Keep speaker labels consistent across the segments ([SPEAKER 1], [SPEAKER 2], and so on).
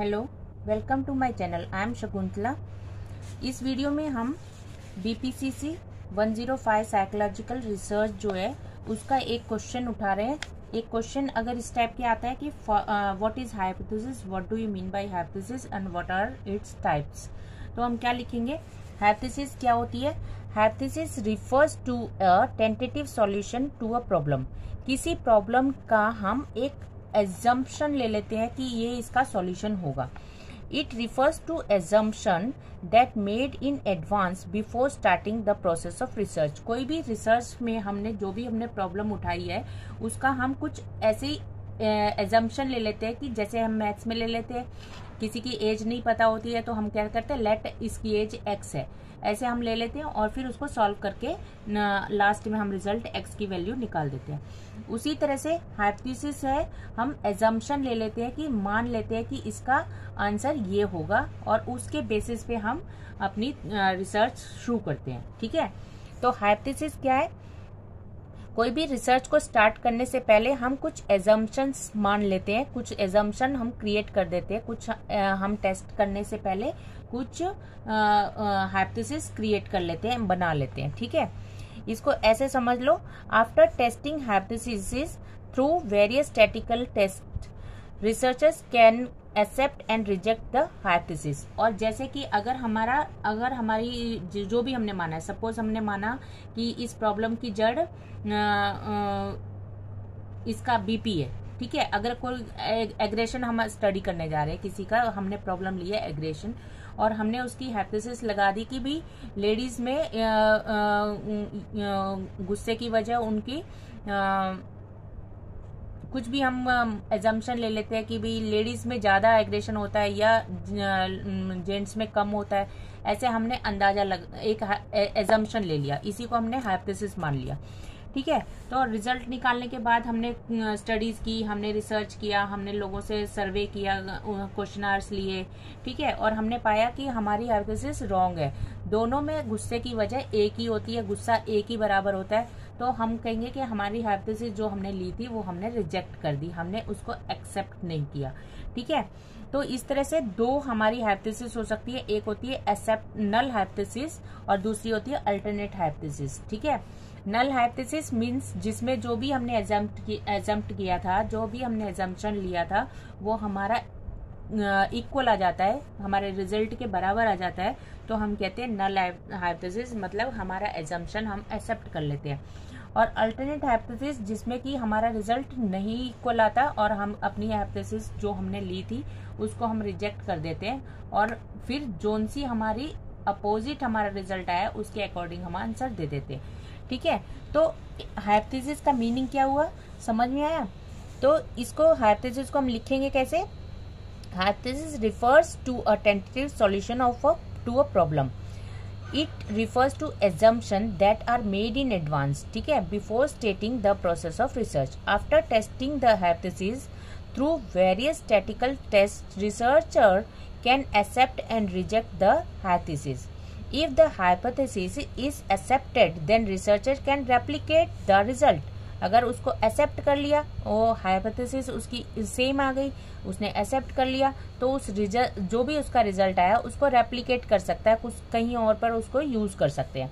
[SPEAKER 1] Hello, welcome to my channel. I am Shakuntala. इस video में हम BPCC 105 साइकोलॉजिकल रिसर्च जो है उसका एक क्वेश्चन उठा रहे हैं। एक क्वेश्चन अगर इस टाइप के आता है कि what is hypothesis, what do you mean by hypothesis and what are its types. तो हम क्या लिखेंगे? हाइपोथेसिस क्या होती है? Hypothesis refers to a tentative solution to a problem. किसी प्रॉब्लम का हम एक एजम्पशन ले लेते हैं कि ये इसका सॉल्यूशन होगा। It refers to assumption that made in advance before starting the process of research. कोई भी रिसर्च में हमने जो भी हमने प्रॉब्लम उठाई है उसका हम कुछ ऐसी एजम्पशन ले लेते हैं कि जैसे हम मैथ्स में ले लेते हैं, किसी की एज नहीं पता होती है तो हम क्या करते हैं, लेट इसकी एज x है, ऐसे हम ले लेते हैं और फिर उसको सॉल्व करके लास्ट में हम रिजल्ट x की वैल्यू निकाल देते हैं। उसी तरह से हाइपोथेसिस है, हम एजम्पशन ले लेते हैं कि मान लेते हैं कि इसका आंसर ये होगा और उसके बेसिस पे हम अपनी रिसर्च शुरू करते हैं। ठीक है, तो हाइपोथेसिस क्या है? कोई भी रिसर्च को स्टार्ट करने से पहले हम कुछ एजम्पशंस मान लेते हैं, कुछ एजम्पशन हम क्रिएट कर देते हैं, कुछ हम टेस्ट करने से पहले कुछ हाइपोथेसिस क्रिएट कर लेते हैं, बना लेते हैं। ठीक है, इसको ऐसे समझ लो, after testing hypothesis through various statistical test researchers can accept and reject the hypothesis. और जैसे कि अगर हमारी जो भी हमने माना है, सपोज हमने माना कि इस प्रॉब्लम की जड़ इसका BP है। ठीक है, अगर कोई एग्रेशन हम स्टडी करने जा रहे हैं, किसी का हमने प्रॉब्लम लिया है एग्रेशन, और हमने उसकी हाइपोथेसिस लगा दी कि भी लेडीज में गुस्से की वजह उनकी कुछ भी हम एजम्पशन ले लेते हैं कि भी लेडीज में ज्यादा एग्रेशन होता है या जेंट्स में कम होता है, ऐसे हमने अंदाजा एक एजम्पशन ले लिया, इसी को हमने हाइपोथेसिस मान लिया। ठीक है, तो रिजल्ट निकालने के बाद हमने स्टडीज की, हमने रिसर्च किया, हमने लोगों से सर्वे किया, क्वेश्चनर्स लिए। ठीक है, और हमने पाया कि हमारी हाइपोथेसिस रॉन्ग है, दोनों में गुस्से की वजह एक ही होती है, गुस्सा एक ही बराबर होता है, तो हम कहेंगे कि हमारी हाइपोथेसिस जो हमने ली थी वो हमने रिजेक्ट कर दी, हमने उसको एक्सेप्ट नहीं किया। ठीक है, तो इस तरह से दो हमारी हाइपोथेसिस हो सकती है, एक होती है एक्सेप्ट नल हाइपोथेसिस और दूसरी होती है अल्टरनेट हाइपोथेसिस। ठीक है, नल हाइपोथेसिस मीन्स जिसमें जो भी हमने एजम्प्ट किया था, जो भी हमने एजम्पशन लिया था वो हमारा इक्वल आ जाता है, हमारे रिजल्ट के बराबर आ जाता है, तो हम कहते हैं नल हाइपोथेसिस, मतलब हमारा एजम्पशन हम एक्सेप्ट कर लेते हैं। और अल्टरनेट हाइपोथेसिस जिसमें कि हमारा रिजल्ट नहीं इक्वल आता और हम अपनी हाइपोथेसिस जो हमने ली थी उसको हम रिजेक्ट कर देते हैं और फिर जोन सी हमारी अपोजिट हमारा रिजल्ट आया उसके अकॉर्डिंग हम आंसर दे देते हैं। ठीक है, तो हाइपोथेसिस का मीनिंग क्या हुआ, समझ में आया? तो इसको हाइपोथेसिस को हम लिखेंगे कैसे? Hypothesis refers to a tentative solution to a problem. It refers to assumption that are made in advance, ठीक है, before stating the process of research. After testing the hypothesis through various statistical test researcher can accept and reject the hypothesis. If the hypothesis is accepted, then researcher can replicate the result. अगर उसको accept कर लिया, वो hypothesis उसकी same आ गई, उसने accept कर लिया, तो उस रिजल्ट जो भी उसका रिजल्ट आया उसको रेप्लिकेट कर सकता है, कुछ कहीं और पर उसको यूज कर सकते हैं।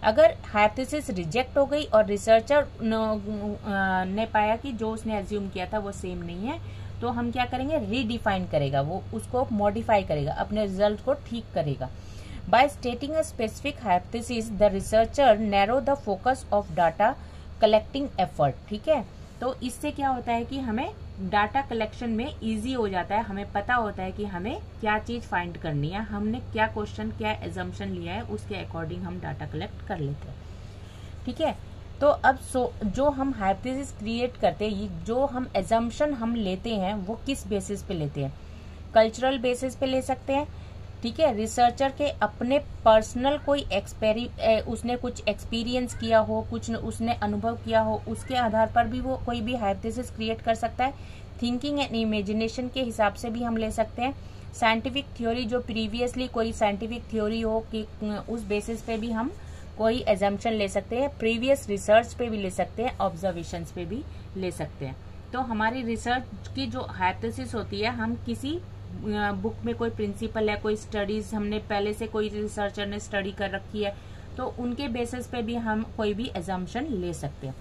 [SPEAKER 1] अगर हाइपोथेसिस रिजेक्ट हो गई और रिसर्चर ने पाया कि जो उसने एज्यूम किया था वो सेम नहीं है, तो हम क्या करेंगे? रीडिफाइन करेगा, वो उसको मॉडिफाई करेगा, अपने रिजल्ट को ठीक करेगा। By stating a specific hypothesis, the researcher narrow the focus of data collecting effort. ठीक है, तो इससे क्या होता है कि हमें डाटा कलेक्शन में इजी हो जाता है, हमें पता होता है कि हमें क्या चीज फाइंड करनी है, हमने क्या क्वेश्चन, क्या एजम्पशन लिया है, उसके अकॉर्डिंग हम डाटा कलेक्ट कर लेते हैं। ठीक है, तो अब जो हम हाइपोथेसिस क्रिएट करते हैं, जो हम एजम्पशन हम लेते हैं वो किस बेसिस पे लेते हैं? कल्चरल बेसिस पे ले सकते हैं। ठीक है, रिसर्चर के अपने पर्सनल कोई उसने कुछ एक्सपीरियंस किया हो, कुछ उसने अनुभव किया हो, उसके आधार पर भी वो कोई भी हाइपोथेसिस क्रिएट कर सकता है। थिंकिंग एंड इमेजिनेशन के हिसाब से भी हम ले सकते हैं। साइंटिफिक थ्योरी, जो प्रीवियसली कोई साइंटिफिक थ्योरी हो कि उस बेसिस पे भी हम कोई एजम्पशन ले सकते हैं। प्रीवियस रिसर्च पे भी ले सकते हैं, ऑब्जर्वेशंस पे भी ले सकते हैं। तो हमारी रिसर्च की जो हाइपोथेसिस होती है, हम किसी बुक में कोई प्रिंसिपल है, कोई स्टडीज हमने पहले से कोई रिसर्चर ने स्टडी कर रखी है, तो उनके बेसिस पे भी हम कोई भी एजम्पशन ले सकते हैं।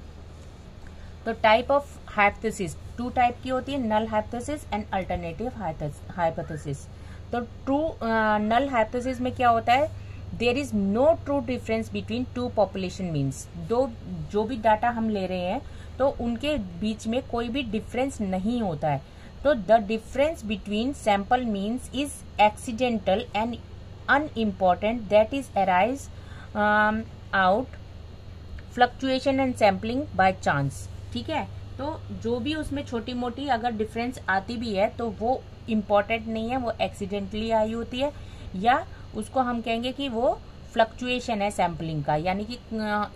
[SPEAKER 1] तो टाइप ऑफ हाइपोथेसिस 2 टाइप की होती है, null hypothesis and alternative hypothesis. तो ट्रू नल हाइपोथेसिस में क्या होता है, there is no true difference between 2 population means, दो जो भी डाटा हम ले रहे हैं तो उनके बीच में कोई भी डिफरेंस नहीं होता है। तो the difference between sample means is accidental and unimportant, that is arise out fluctuation and sampling by chance. ठीक है, तो जो भी उसमें छोटी मोटी अगर डिफरेंस आती भी है तो वो इम्पॉर्टेंट नहीं है, वो एक्सीडेंटली आई होती है, या उसको हम कहेंगे कि वो फ्लक्चुएशन है सैम्पलिंग का। यानी कि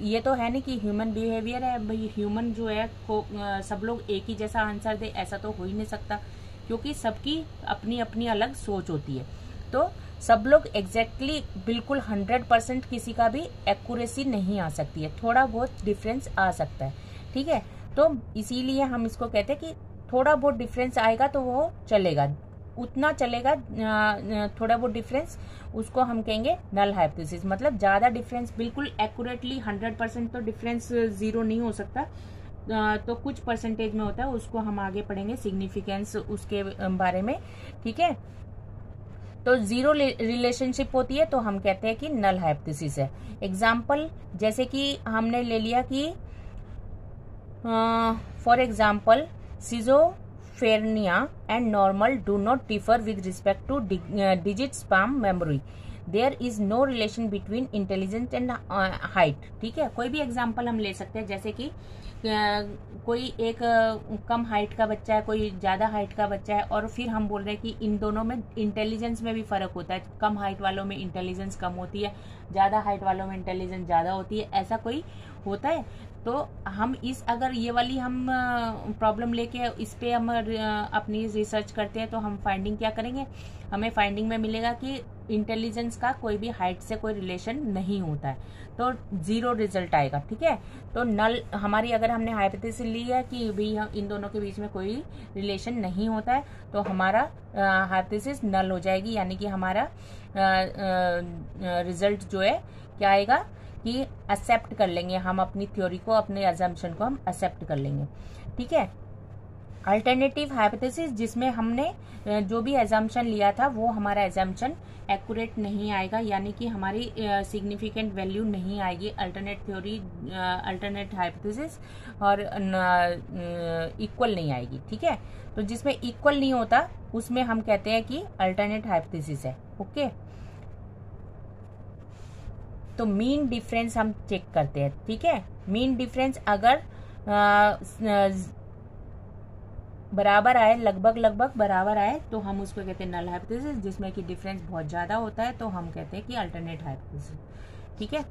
[SPEAKER 1] ये तो है नहीं कि ह्यूमन बिहेवियर है, भाई ह्यूमन जो है को सब लोग एक ही जैसा आंसर दे, ऐसा तो हो ही नहीं सकता, क्योंकि सबकी अपनी अपनी अलग सोच होती है। तो सब लोग एग्जैक्टली बिल्कुल 100% किसी का भी एक्यूरेसी नहीं आ सकती है, थोड़ा बहुत डिफरेंस आ सकता है। ठीक है, तो इसीलिए हम इसको कहते हैं कि थोड़ा बहुत डिफरेंस आएगा तो वो चलेगा, उतना चलेगा, थोड़ा बहुत डिफरेंस उसको हम कहेंगे नल हाइपोथेसिस। मतलब ज्यादा डिफरेंस बिल्कुल एक्यूरेटली 100% तो डिफरेंस 0 नहीं हो सकता, तो कुछ परसेंटेज में होता है, उसको हम आगे पढ़ेंगे सिग्निफिकेंस उसके बारे में। ठीक है, तो 0 रिलेशनशिप होती है तो हम कहते हैं कि नल हाइपोथेसिस है। एग्जाम्पल जैसे कि हमने ले लिया कि for example schizophrenia and normal do not differ with respect to digit span memory. There is no relation between intelligence and height. ठीक है, कोई भी एग्जाम्पल हम ले सकते हैं, जैसे कि कोई एक कम हाइट का बच्चा है, कोई ज्यादा हाइट का बच्चा है, और फिर हम बोल रहे हैं कि इन दोनों में इंटेलिजेंस में भी फर्क होता है, कम हाइट वालों में इंटेलिजेंस कम होती है, ज्यादा हाइट वालों में इंटेलिजेंस ज्यादा होती है, ऐसा कोई होता है। तो हम इस अगर ये वाली हम प्रॉब्लम लेके इस पे हम अपनी रिसर्च करते हैं तो हम फाइंडिंग क्या करेंगे, हमें फाइंडिंग में मिलेगा कि इंटेलिजेंस का कोई भी हाइट से कोई रिलेशन नहीं होता है, तो 0 रिजल्ट आएगा। ठीक है, तो नल हमारी अगर हमने हाइपोथेसिस ली है कि भी इन दोनों के बीच में कोई रिलेशन नहीं होता है, तो हमारा हाइपोथेसिस नल हो जाएगी, यानी कि हमारा रिजल्ट जो है क्या आएगा कि एक्सेप्ट कर लेंगे हम अपनी थ्योरी को, अपने अजम्पशन को हम एक्सेप्ट कर लेंगे। ठीक है, अल्टरनेटिव हाइपोथेसिस जिसमें हमने जो भी एजम्पशन लिया था वो हमारा एजम्पशन एक्यूरेट नहीं आएगा, यानी कि हमारी सिग्निफिकेंट वैल्यू नहीं आएगी अल्टरनेट थ्योरी, अल्टरनेट हाइपोथेसिस और इक्वल नहीं आएगी। ठीक है, तो जिसमें इक्वल नहीं होता उसमें हम कहते हैं कि अल्टरनेट हाइपोथेसिस है। ओके, तो मीन डिफरेंस हम चेक करते हैं। ठीक है, मीन डिफरेंस अगर बराबर आए, लगभग बराबर आए, तो हम उसको कहते हैं नल हाइपोथेसिस। जिसमें कि डिफरेंस बहुत ज्यादा होता है तो हम कहते हैं कि अल्टरनेट हाइपोथेसिस। ठीक है,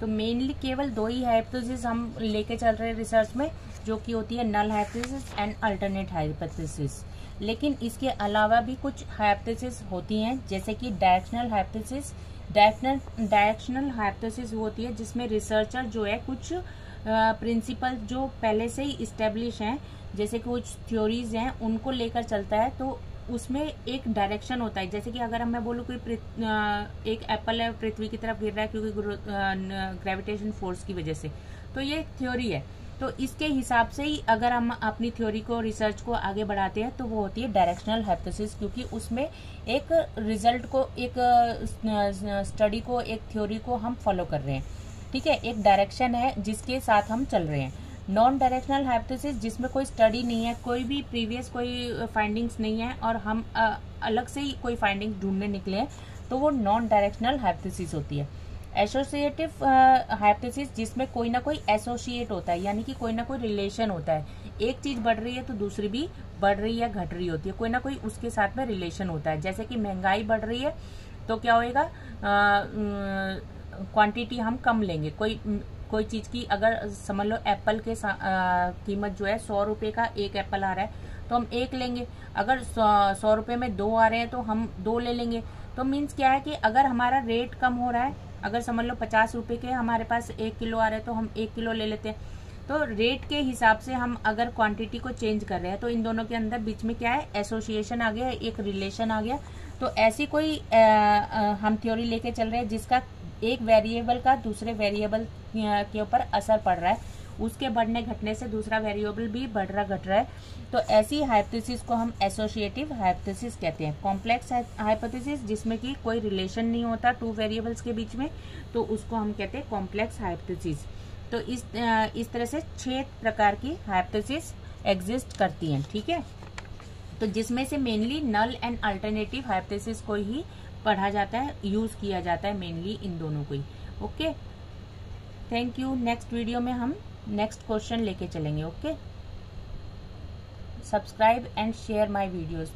[SPEAKER 1] तो मेनली केवल 2 ही हाइपोथेसिस हम लेके चल रहे हैं रिसर्च में, जो कि होती है null hypothesis and alternate hypothesis. लेकिन इसके अलावा भी कुछ हाइपोथेसिस होती हैं, जैसे कि डायरेक्शनल हाइपोथेसिस। डायरेक्शनल हाइपोथेसिस वो होती है जिसमें रिसर्चर जो है कुछ प्रिंसिपल जो पहले से ही इस्टेब्लिश हैं, जैसे कुछ थ्योरीज हैं उनको लेकर चलता है, तो उसमें एक डायरेक्शन होता है। जैसे कि अगर मैं बोलूँ कि एक एप्पल है पृथ्वी की तरफ गिर रहा है क्योंकि ग्रेविटेशन फोर्स की वजह से, तो ये थ्योरी है। तो इसके हिसाब से ही अगर हम अपनी थ्योरी को, रिसर्च को आगे बढ़ाते हैं तो वो होती है डायरेक्शनल हाइपोथेसिस, क्योंकि उसमें एक रिजल्ट को, एक स्टडी को, एक थ्योरी को हम फॉलो कर रहे हैं। ठीक है, एक डायरेक्शन है जिसके साथ हम चल रहे हैं। नॉन डायरेक्शनल हाइपोथेसिस जिसमें कोई स्टडी नहीं है, कोई भी प्रीवियस कोई फाइंडिंग्स नहीं है और हम अलग से ही कोई फाइंडिंग्स ढूंढने निकले हैं, तो वो नॉन डायरेक्शनल हाइपोथेसिस होती है। एसोसिएटिव हाइपोथेसिस जिसमें कोई ना कोई एसोसिएट होता है, यानी कि कोई ना कोई रिलेशन होता है, एक चीज बढ़ रही है तो दूसरी भी बढ़ रही है, घट रही होती है, कोई ना कोई उसके साथ में रिलेशन होता है। जैसे कि महंगाई बढ़ रही है तो क्या होएगा, क्वांटिटी हम कम लेंगे। कोई चीज की अगर समझ लो एप्पल के कीमत जो है 100 रुपए का एक एप्पल आ रहा है तो हम 1 लेंगे, अगर 100 रुपए में 2 आ रहे हैं तो हम 2 ले लेंगे। तो मीन्स क्या है कि अगर हमारा रेट कम हो रहा है, अगर समझ लो 50 रुपए के हमारे पास 1 किलो आ रहे हैं तो हम 1 किलो ले लेते हैं। तो रेट के हिसाब से हम अगर क्वांटिटी को चेंज कर रहे हैं तो इन दोनों के अंदर बीच में क्या है, एसोसिएशन आ गया, एक रिलेशन आ गया। तो ऐसी कोई हम थ्योरी लेके चल रहे हैं जिसका एक वेरिएबल का दूसरे वेरिएबल के ऊपर असर पड़ रहा है, उसके बढ़ने घटने से दूसरा वेरिएबल भी बढ़ रहा घट रहा है, तो ऐसी हाइपोथेसिस को हम एसोसिएटिव हाइपोथेसिस कहते हैं। कॉम्प्लेक्स हाइपोथेसिस जिसमें कि कोई रिलेशन नहीं होता टू वेरिएबल्स के बीच में, तो उसको हम कहते हैं कॉम्प्लेक्स हाइपोथेसिस। तो इस तरह से 6 प्रकार की हाइपोथेसिस एग्जिस्ट करती हैं, ठीक है। तो जिसमें से mainly null and alternative hypothesis को ही पढ़ा जाता है, यूज किया जाता है मेनली इन दोनों को ही। Okay, thank you. Next video में हम नेक्स्ट क्वेश्चन लेके चलेंगे। Okay, subscribe and share my videos.